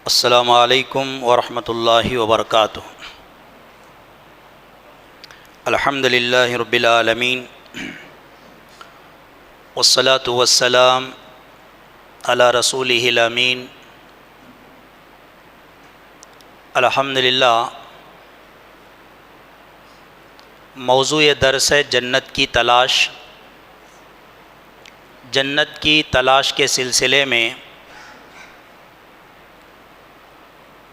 السلام علیکم ورحمۃ اللہ وبرکاتہ۔ الحمد للہ رب العالمین والصلاة والسلام علی رسولہ الامین۔ الحمد للہ، موضوع درس ہے جنت کی تلاش۔ جنت کی تلاش کے سلسلے میں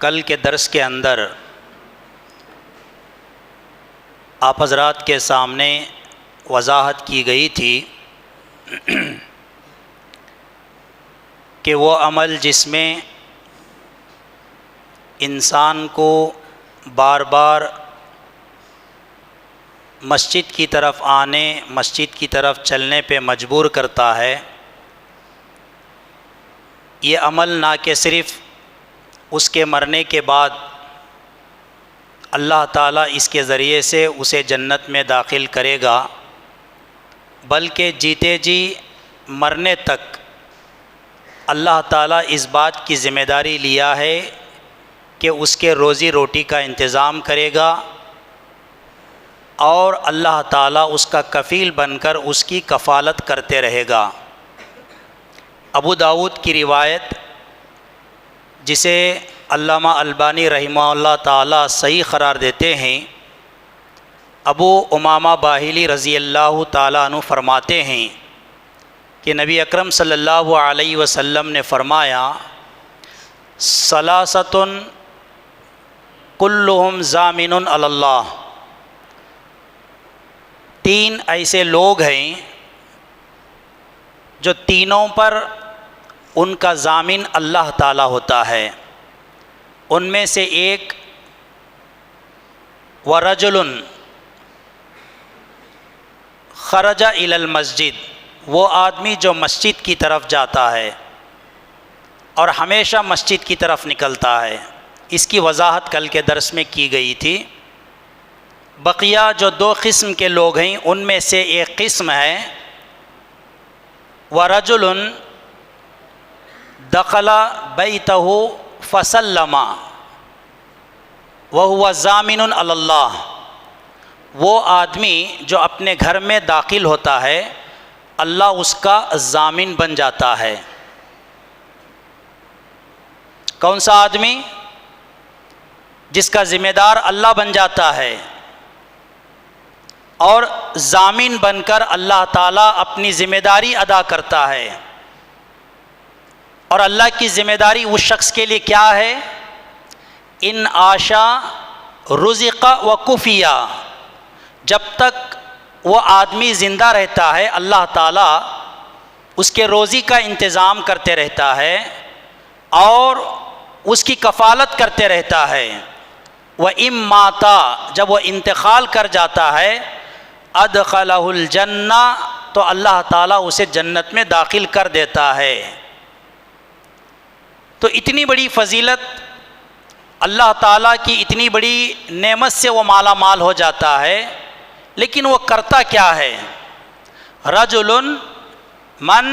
کل کے درس کے اندر آپ حضرات کے سامنے وضاحت کی گئی تھی کہ وہ عمل جس میں انسان کو بار بار مسجد کی طرف آنے، مسجد کی طرف چلنے پہ مجبور کرتا ہے، یہ عمل نہ کہ صرف اس کے مرنے کے بعد اللہ تعالیٰ اس کے ذریعے سے اسے جنت میں داخل کرے گا، بلکہ جیتے جی مرنے تک اللہ تعالیٰ اس بات کی ذمہ داری لیا ہے کہ اس کے روزی روٹی کا انتظام کرے گا، اور اللہ تعالیٰ اس کا کفیل بن کر اس کی کفالت کرتے رہے گا۔ ابو داؤد کی روایت، جسے علامہ البانی رحمہ اللہ تعالیٰ صحیح قرار دیتے ہیں، ابو امامہ باہلی رضی اللہ تعالیٰ عنہ فرماتے ہیں کہ نبی اکرم صلی اللہ علیہ وسلم نے فرمایا، ثلاثۃ کلہم ضامن علی اللہ، تین ایسے لوگ ہیں جو تینوں پر ان کا ضامن اللہ تعالیٰ ہوتا ہے۔ ان میں سے ایک ورجل خرج الی المسجد، وہ آدمی جو مسجد کی طرف جاتا ہے اور ہمیشہ مسجد کی طرف نکلتا ہے۔ اس کی وضاحت کل کے درس میں کی گئی تھی۔ بقیہ جو دو قسم کے لوگ ہیں، ان میں سے ایک قسم ہے ورجل دخل بیتہ فسلم وہو ضامن علی اللہ، وہ آدمی جو اپنے گھر میں داخل ہوتا ہے، اللہ اس کا ضامن بن جاتا ہے۔ کون سا آدمی؟ جس کا ذمہ دار اللہ بن جاتا ہے، اور ضامن بن کر اللہ تعالیٰ اپنی ذمہ داری ادا کرتا ہے۔ اور اللہ کی ذمہ داری اس شخص کے لیے کیا ہے؟ ان عاشا رزق و کفیا، جب تک وہ آدمی زندہ رہتا ہے اللہ تعالیٰ اس کے روزی کا انتظام کرتے رہتا ہے اور اس کی کفالت کرتے رہتا ہے۔ وَإِن مَّاتَ، جب وہ انتقال کر جاتا ہے، ادخلہ الجنہ، تو اللہ تعالیٰ اسے جنت میں داخل کر دیتا ہے۔ تو اتنی بڑی فضیلت، اللہ تعالیٰ کی اتنی بڑی نعمت سے وہ مالا مال ہو جاتا ہے، لیکن وہ کرتا کیا ہے؟ رجل من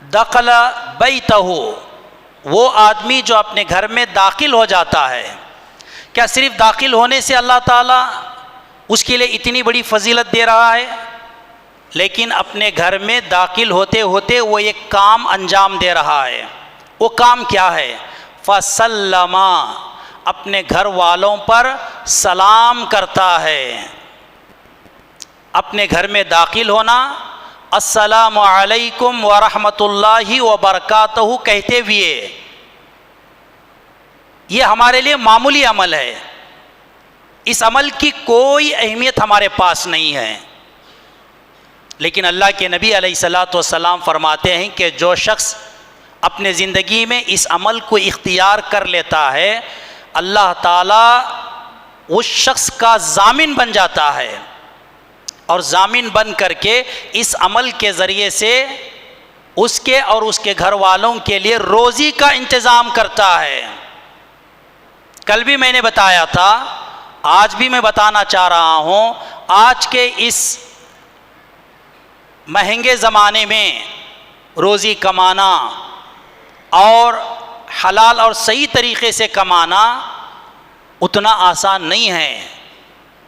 دخل بیتہ، وہ آدمی جو اپنے گھر میں داخل ہو جاتا ہے۔ کیا صرف داخل ہونے سے اللہ تعالیٰ اس کے لیے اتنی بڑی فضیلت دے رہا ہے؟ لیکن اپنے گھر میں داخل ہوتے ہوتے وہ ایک کام انجام دے رہا ہے۔ وہ کام کیا ہے؟ فسلم، اپنے گھر والوں پر سلام کرتا ہے۔ اپنے گھر میں داخل ہونا، السلام علیکم ورحمۃ اللہ وبرکاتہ کہتے ہوئے، یہ ہمارے لیے معمولی عمل ہے۔ اس عمل کی کوئی اہمیت ہمارے پاس نہیں ہے، لیکن اللہ کے نبی علیہ الصلاۃ والسلام فرماتے ہیں کہ جو شخص اپنے زندگی میں اس عمل کو اختیار کر لیتا ہے، اللہ تعالیٰ اس شخص کا ضامن بن جاتا ہے، اور ضامن بن کر کے اس عمل کے ذریعے سے اس کے اور اس کے گھر والوں کے لیے روزی کا انتظام کرتا ہے۔ کل بھی میں نے بتایا تھا، آج بھی میں بتانا چاہ رہا ہوں، آج کے اس مہنگے زمانے میں روزی کمانا اور حلال اور صحیح طریقے سے کمانا اتنا آسان نہیں ہے،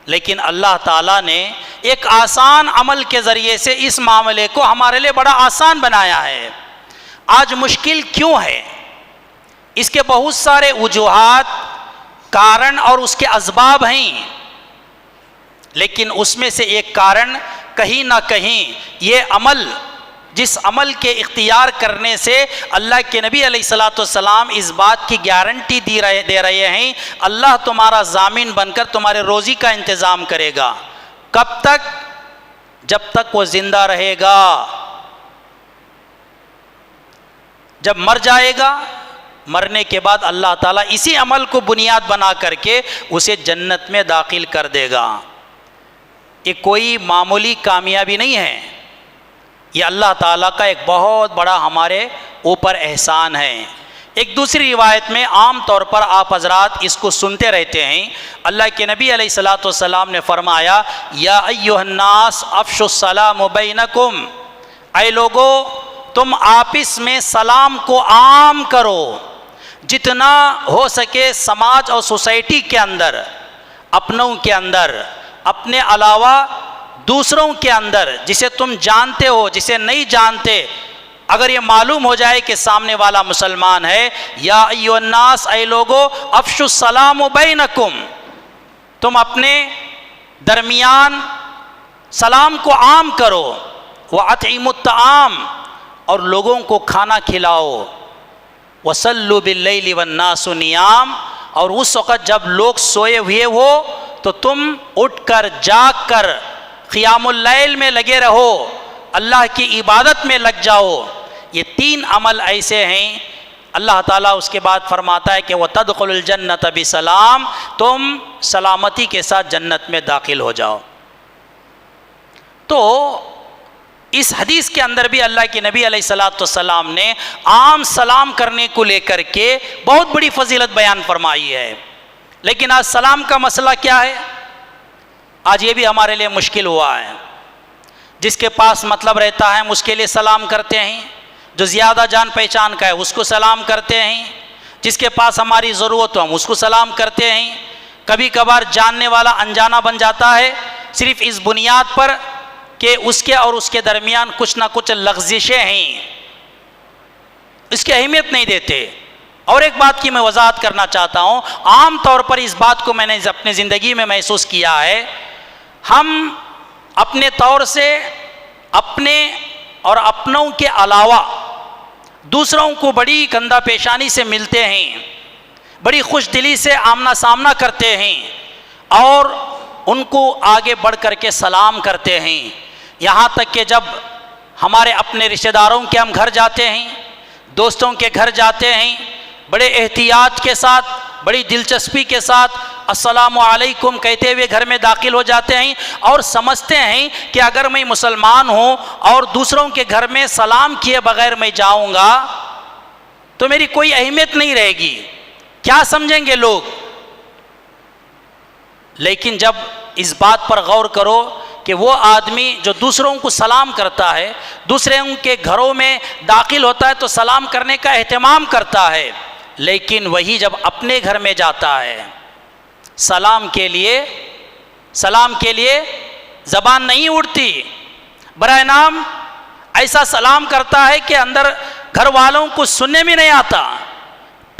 لیکن اللہ تعالیٰ نے ایک آسان عمل کے ذریعے سے اس معاملے کو ہمارے لیے بڑا آسان بنایا ہے۔ آج مشکل کیوں ہے؟ اس کے بہت سارے وجوہات، کارن اور اس کے اسباب ہیں، لیکن اس میں سے ایک کارن کہیں نہ کہیں یہ عمل، جس عمل کے اختیار کرنے سے اللہ کے نبی علیہ الصلوۃ والسلام اس بات کی گارنٹی دے رہے ہیں، اللہ تمہارا ضامن بن کر تمہارے روزی کا انتظام کرے گا۔ کب تک؟ جب تک وہ زندہ رہے گا۔ جب مر جائے گا، مرنے کے بعد اللہ تعالیٰ اسی عمل کو بنیاد بنا کر کے اسے جنت میں داخل کر دے گا۔ یہ کوئی معمولی کامیابی نہیں ہے، یہ اللہ تعالیٰ کا ایک بہت بڑا ہمارے اوپر احسان ہے۔ ایک دوسری روایت میں عام طور پر آپ حضرات اس کو سنتے رہتے ہیں، اللہ کے نبی علیہ الصلوۃ والسلام نے فرمایا، یا ایھا الناس افشوا السلام بینکم، اے لوگو تم آپس میں سلام کو عام کرو، جتنا ہو سکے سماج اور سوسائٹی کے اندر، اپنوں کے اندر، اپنے علاوہ دوسروں کے اندر، جسے تم جانتے ہو جسے نہیں جانتے، اگر یہ معلوم ہو جائے کہ سامنے والا مسلمان ہے، یا ایھا الناس، اے لوگو افشوا السلام بینکم، تم اپنے درمیان سلام کو عام کرو، واطعموا الطعام، اور لوگوں کو کھانا کھلاؤ، وصلوا باللیل والناس نیام، اور اس وقت جب لوگ سوئے ہوئے ہو تو تم اٹھ کر جاگ کر قیام اللیل میں لگے رہو، اللہ کی عبادت میں لگ جاؤ۔ یہ تین عمل ایسے ہیں، اللہ تعالیٰ اس کے بعد فرماتا ہے کہ وَتَدْخُلُ الْجَنَّةَ بِسَلام، تم سلامتی کے ساتھ جنت میں داخل ہو جاؤ۔ تو اس حدیث کے اندر بھی اللہ کے نبی علیہ الصلوۃ والسلام نے عام سلام کرنے کو لے کر کے بہت بڑی فضیلت بیان فرمائی ہے، لیکن آج سلام کا مسئلہ کیا ہے؟ آج یہ بھی ہمارے لیے مشکل ہوا ہے۔ جس کے پاس مطلب رہتا ہے ہم اس کے لیے سلام کرتے ہیں، جو زیادہ جان پہچان کا ہے اس کو سلام کرتے ہیں، جس کے پاس ہماری ضرورت ہو ہم اس کو سلام کرتے ہیں۔ کبھی کبھار جاننے والا انجانا بن جاتا ہے، صرف اس بنیاد پر کہ اس کے اور اس کے درمیان کچھ نہ کچھ لغزشیں ہیں، اس کی اہمیت نہیں دیتے۔ اور ایک بات کی میں وضاحت کرنا چاہتا ہوں، عام طور پر اس بات کو میں نے اپنی زندگی میں محسوس کیا ہے، ہم اپنے طور سے اپنے اور اپنوں کے علاوہ دوسروں کو بڑی گندہ پیشانی سے ملتے ہیں، بڑی خوش دلی سے آمنا سامنا کرتے ہیں، اور ان کو آگے بڑھ کر کے سلام کرتے ہیں۔ یہاں تک کہ جب ہمارے اپنے رشتہ داروں کے ہم گھر جاتے ہیں، دوستوں کے گھر جاتے ہیں، بڑے احتیاط کے ساتھ، بڑی دلچسپی کے ساتھ السلام علیکم کہتے ہوئے گھر میں داخل ہو جاتے ہیں، اور سمجھتے ہیں کہ اگر میں مسلمان ہوں اور دوسروں کے گھر میں سلام کیے بغیر میں جاؤں گا تو میری کوئی اہمیت نہیں رہے گی، کیا سمجھیں گے لوگ؟ لیکن جب اس بات پر غور کرو کہ وہ آدمی جو دوسروں کو سلام کرتا ہے، دوسروں کے گھروں میں داخل ہوتا ہے تو سلام کرنے کا اہتمام کرتا ہے، لیکن وہی جب اپنے گھر میں جاتا ہے سلام کے لیے زبان نہیں اڑتی، برائے نام ایسا سلام کرتا ہے کہ اندر گھر والوں کو سننے میں نہیں آتا،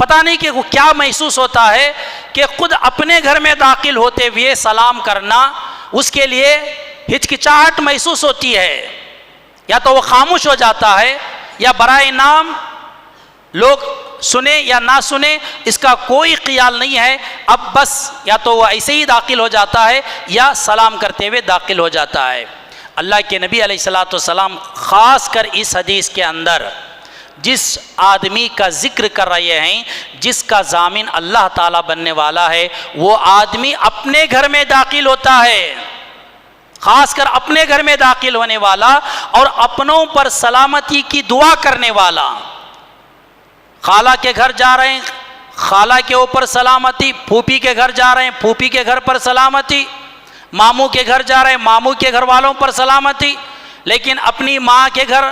پتہ نہیں کہ وہ کیا محسوس ہوتا ہے کہ خود اپنے گھر میں داخل ہوتے ہوئے سلام کرنا اس کے لیے ہچکچاہٹ محسوس ہوتی ہے، یا تو وہ خاموش ہو جاتا ہے، یا برائے نام لوگ سنیں یا نہ سنیں اس کا کوئی خیال نہیں ہے، اب بس یا تو وہ ایسے ہی داخل ہو جاتا ہے یا سلام کرتے ہوئے داخل ہو جاتا ہے۔ اللہ کے نبی علیہ الصلوۃ والسلام خاص کر اس حدیث کے اندر جس آدمی کا ذکر کر رہے ہیں، جس کا ضامن اللہ تعالیٰ بننے والا ہے، وہ آدمی اپنے گھر میں داخل ہوتا ہے، خاص کر اپنے گھر میں داخل ہونے والا اور اپنوں پر سلامتی کی دعا کرنے والا۔ خالہ کے گھر جا رہے ہیں، خالہ کے اوپر سلامتی، پھوپھی کے گھر جا رہے ہیں، پھوپھی کے گھر پر سلامتی، ماموں کے گھر جا رہے ہیں، ماموں کے گھر والوں پر سلامتی، لیکن اپنی ماں کے گھر،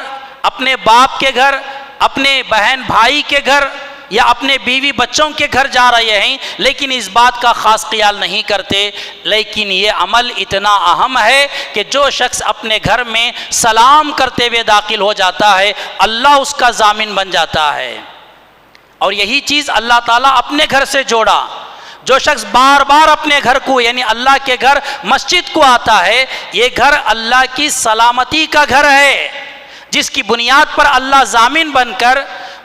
اپنے باپ کے گھر، اپنے بہن بھائی کے گھر یا اپنے بیوی بچوں کے گھر جا رہے ہیں لیکن اس بات کا خاص خیال نہیں کرتے. لیکن یہ عمل اتنا اہم ہے کہ جو شخص اپنے گھر میں سلام کرتے ہوئے داخل ہو جاتا ہے اللہ اس کا ضامن بن جاتا ہے. اور یہی چیز اللہ تعالیٰ اپنے گھر سے جوڑا. جو شخص بار بار اپنے گھر کو یعنی اللہ کے گھر مسجد کو آتا ہے یہ گھر اللہ کی سلامتی کا گھر ہے جس کی بنیاد پر اللہ ضامن بن کر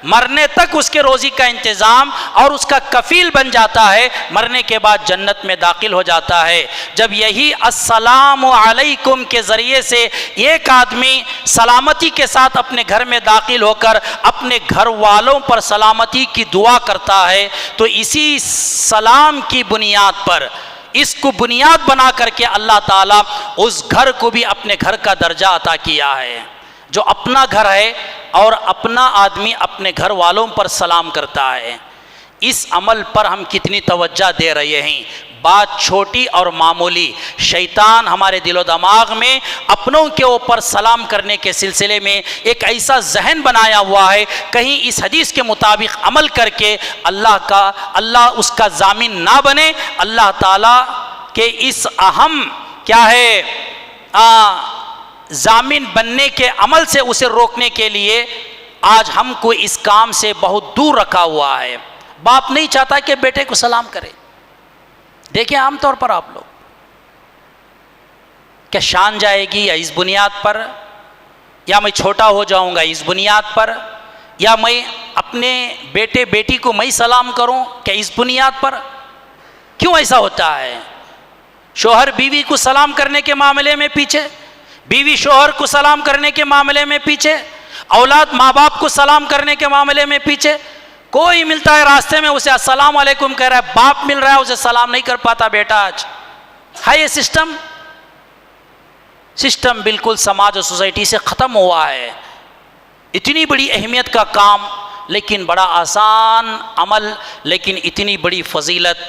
مرنے تک اس کے روزی کا انتظام اور اس کا کفیل بن جاتا ہے. مرنے کے بعد جنت میں داخل ہو جاتا ہے. جب یہی السلام علیکم کے ذریعے سے ایک آدمی سلامتی کے ساتھ اپنے گھر میں داخل ہو کر اپنے گھر والوں پر سلامتی کی دعا کرتا ہے تو اسی سلام کی بنیاد پر اس کو بنیاد بنا کر کے اللہ تعالیٰ اس گھر کو بھی اپنے گھر کا درجہ عطا کیا ہے. جو اپنا گھر ہے اور اپنا آدمی اپنے گھر والوں پر سلام کرتا ہے. اس عمل پر ہم کتنی توجہ دے رہے ہیں. بات چھوٹی اور معمولی. شیطان ہمارے دل و دماغ میں اپنوں کے اوپر سلام کرنے کے سلسلے میں ایک ایسا ذہن بنایا ہوا ہے کہیں اس حدیث کے مطابق عمل کر کے اللہ اس کا ضامن نہ بنے. اللہ تعالیٰ کے اس اہم کیا ہے ضامن بننے کے عمل سے اسے روکنے کے لیے آج ہم کو اس کام سے بہت دور رکھا ہوا ہے. باپ نہیں چاہتا کہ بیٹے کو سلام کرے. دیکھیں عام طور پر آپ لوگ کیا شان جائے گی یا اس بنیاد پر یا میں چھوٹا ہو جاؤں گا اس بنیاد پر یا میں اپنے بیٹے بیٹی کو میں سلام کروں کیا اس بنیاد پر. کیوں ایسا ہوتا ہے؟ شوہر بیوی کو سلام کرنے کے معاملے میں پیچھے, بیوی شوہر کو سلام کرنے کے معاملے میں پیچھے, اولاد ماں باپ کو سلام کرنے کے معاملے میں پیچھے. کوئی ملتا ہے راستے میں اسے السلام علیکم کہہ رہا ہے, باپ مل رہا ہے اسے سلام نہیں کر پاتا بیٹا. آج ہے یہ سسٹم بالکل سماج اور سوسائٹی سے ختم ہوا ہے. اتنی بڑی اہمیت کا کام لیکن بڑا آسان عمل لیکن اتنی بڑی فضیلت.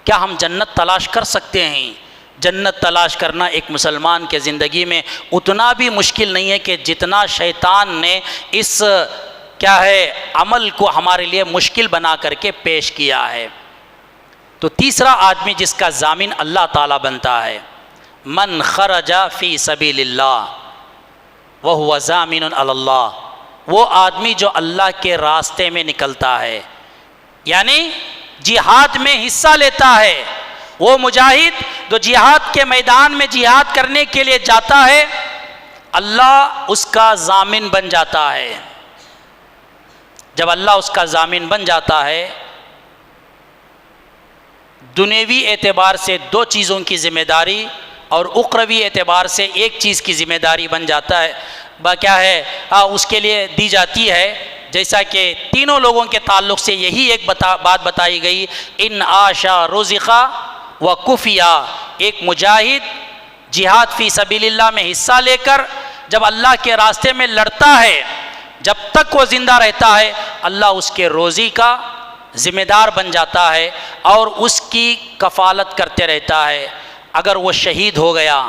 کیا ہم جنت تلاش کر سکتے ہیں؟ جنت تلاش کرنا ایک مسلمان کے زندگی میں اتنا بھی مشکل نہیں ہے کہ جتنا شیطان نے اس کیا ہے عمل کو ہمارے لیے مشکل بنا کر کے پیش کیا ہے. تو تیسرا آدمی جس کا ضامن اللہ تعالیٰ بنتا ہے, من خرج فی سبیل اللہ وہو ضامن علی اللہ, وہ آدمی جو اللہ کے راستے میں نکلتا ہے یعنی جہاد میں حصہ لیتا ہے. وہ مجاہد جو جہاد کے میدان میں جہاد کرنے کے لیے جاتا ہے اللہ اس کا ضامن بن جاتا ہے. جب اللہ اس کا ضامن بن جاتا ہے دنیوی اعتبار سے دو چیزوں کی ذمہ داری اور اخروی اعتبار سے ایک چیز کی ذمہ داری بن جاتا ہے. کیا ہے اس کے لیے دی جاتی ہے. جیسا کہ تینوں لوگوں کے تعلق سے یہی ایک بات بتائی گئی, ان عاشا رزقا و کفیا. ایک مجاہد جہاد فی سبیل اللہ میں حصہ لے کر جب اللہ کے راستے میں لڑتا ہے, جب تک وہ زندہ رہتا ہے اللہ اس کے روزی کا ذمہ دار بن جاتا ہے اور اس کی کفالت کرتے رہتا ہے. اگر وہ شہید ہو گیا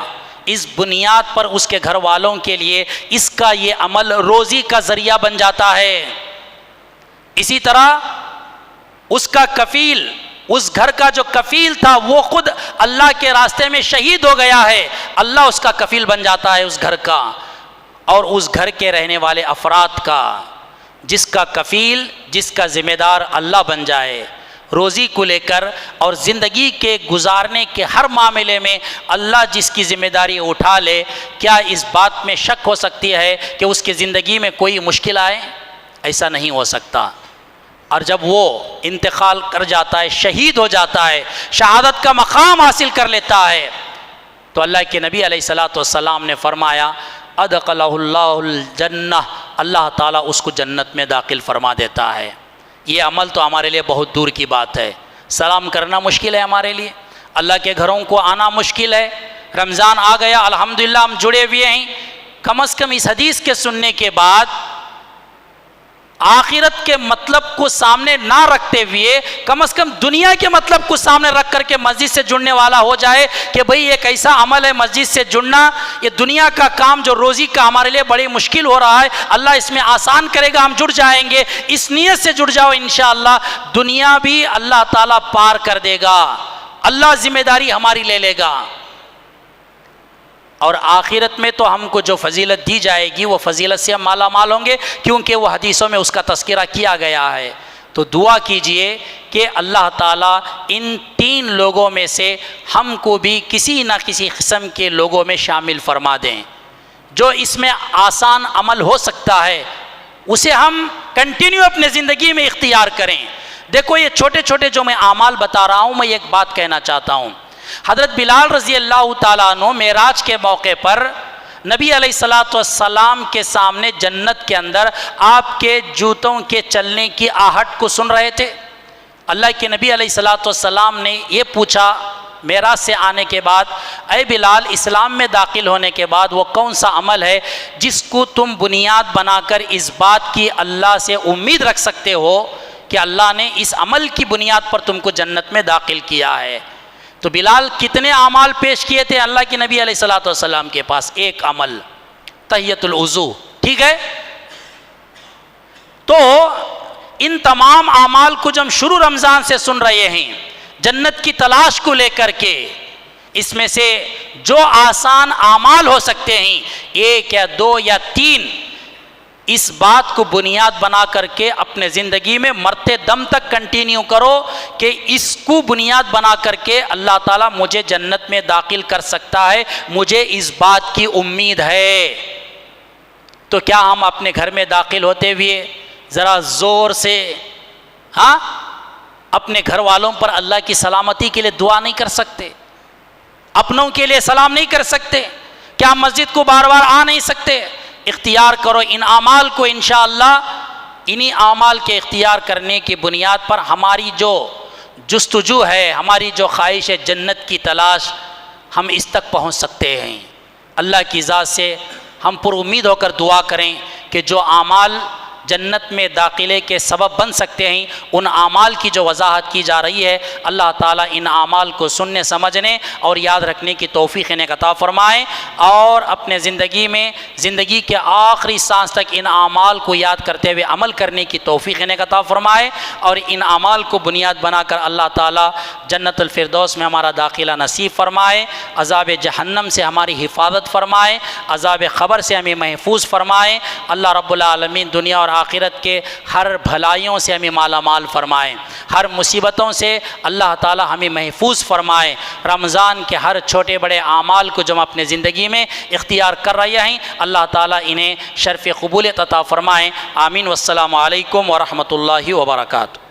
اس بنیاد پر اس کے گھر والوں کے لیے اس کا یہ عمل روزی کا ذریعہ بن جاتا ہے. اسی طرح اس کا کفیل, اس گھر کا جو کفیل تھا وہ خود اللہ کے راستے میں شہید ہو گیا ہے, اللہ اس کا کفیل بن جاتا ہے اس گھر کا اور اس گھر کے رہنے والے افراد کا. جس کا کفیل, جس کا ذمہ دار اللہ بن جائے روزی کو لے کر اور زندگی کے گزارنے کے ہر معاملے میں اللہ جس کی ذمہ داری اٹھا لے, کیا اس بات میں شک ہو سکتی ہے کہ اس کی زندگی میں کوئی مشکل آئے؟ ایسا نہیں ہو سکتا. اور جب وہ انتقال کر جاتا ہے, شہید ہو جاتا ہے, شہادت کا مقام حاصل کر لیتا ہے, تو اللہ کے نبی علیہ الصلوۃ والسلام نے فرمایا ادخلہ اللہ الجنہ, اللہ تعالیٰ اس کو جنت میں داخل فرما دیتا ہے. یہ عمل تو ہمارے لیے بہت دور کی بات ہے. سلام کرنا مشکل ہے ہمارے لیے, اللہ کے گھروں کو آنا مشکل ہے. رمضان آ گیا الحمدللہ ہم جڑے ہوئے ہیں. کم از کم اس حدیث کے سننے کے بعد آخرت کے مطلب کو سامنے نہ رکھتے ہوئے کم از کم دنیا کے مطلب کو سامنے رکھ کر کے مسجد سے جڑنے والا ہو جائے کہ بھئی ایک ایسا عمل ہے مسجد سے جڑنا، یہ دنیا کا کام جو روزی کا ہمارے لیے بڑی مشکل ہو رہا ہے، اللہ اس میں آسان کرے گا، ہم جڑ جائیں گے، اس نیت سے جڑ جاؤ، انشاءاللہ دنیا بھی اللہ تعالیٰ پار کر دے گا، اللہ ذمہ داری ہماری لے لے گا، اور آخرت میں تو ہم کو جو فضیلت دی جائے گی وہ فضیلت سے ہم مالا مال ہوں گے، کیونکہ وہ حدیثوں میں اس کا تذکرہ کیا گیا ہے۔ تو دعا کیجئے کہ اللہ تعالیٰ ان 3 لوگوں میں سے ہم کو بھی کسی نہ کسی قسم کے لوگوں میں شامل فرما دیں، جو اس میں آسان عمل ہو سکتا ہے اسے ہم کنٹینیو اپنے زندگی میں اختیار کریں۔ دیکھو یہ چھوٹے چھوٹے جو میں اعمال بتا رہا ہوں، میں ایک بات کہنا چاہتا ہوں۔ حضرت بلال رضی اللہ تعالیٰ عنہ معراج کے موقع پر نبی علیہ السلام کے سامنے جنت کے اندر آپ کے جوتوں کے چلنے کی آہٹ کو سن رہے تھے۔ اللہ کے نبی علیہ السلام نے یہ پوچھا معراج سے آنے کے بعد، اے بلال، اسلام میں داخل ہونے کے بعد وہ کون سا عمل ہے جس کو تم بنیاد بنا کر اس بات کی اللہ سے امید رکھ سکتے ہو کہ اللہ نے اس عمل کی بنیاد پر تم کو جنت میں داخل کیا ہے؟ تو بلال کتنے اعمال پیش کیے تھے اللہ کے نبی علیہ السلام کے پاس؟ ایک عمل، تحیۃ الوضو، ٹھیک ہے؟ تو ان تمام اعمال کو جو ہم شروع رمضان سے سن رہے ہیں جنت کی تلاش کو لے کر کے، اس میں سے جو آسان اعمال ہو سکتے ہیں 1 یا 2 یا 3، اس بات کو بنیاد بنا کر کے اپنے زندگی میں مرتے دم تک کنٹینیو کرو کہ اس کو بنیاد بنا کر کے اللہ تعالیٰ مجھے جنت میں داخل کر سکتا ہے، مجھے اس بات کی امید ہے۔ تو کیا ہم اپنے گھر میں داخل ہوتے ہوئے ذرا زور سے اپنے گھر والوں پر اللہ کی سلامتی کے لیے دعا نہیں کر سکتے؟ اپنوں کے لیے سلام نہیں کر سکتے؟ کیا مسجد کو بار بار آ نہیں سکتے؟ اختیار کرو ان اعمال کو، انشاءاللہ انہی اعمال کے اختیار کرنے کی بنیاد پر ہماری جو جستجو ہے، ہماری جو خواہش ہے جنت کی تلاش، ہم اس تک پہنچ سکتے ہیں۔ اللہ کی ذات سے ہم پر امید ہو کر دعا کریں کہ جو اعمال جنت میں داخلے کے سبب بن سکتے ہیں، ان اعمال کی جو وضاحت کی جا رہی ہے، اللہ تعالیٰ ان اعمال کو سننے، سمجھنے اور یاد رکھنے کی توفیق انہیں عطا فرمائے، اور اپنے زندگی میں زندگی کے آخری سانس تک ان اعمال کو یاد کرتے ہوئے عمل کرنے کی توفیق انہیں عطا فرمائے، اور ان اعمال کو بنیاد بنا کر اللہ تعالیٰ جنت الفردوس میں ہمارا داخلہ نصیب فرمائے، عذاب جہنم سے ہماری حفاظت فرمائے، عذاب قبر سے ہمیں محفوظ فرمائے۔ اللہ رب العالمین دنیا اور آخرت کے ہر بھلائیوں سے ہمیں مالا مال فرمائے، ہر مصیبتوں سے اللہ تعالی ہمیں محفوظ فرمائے۔ رمضان کے ہر چھوٹے بڑے اعمال کو جو ہم اپنے زندگی میں اختیار کر رہے ہیں، اللہ تعالیٰ انہیں شرف قبولیت عطا فرمائے۔ آمین۔ والسلام علیکم ورحمۃ اللہ وبرکاتہ۔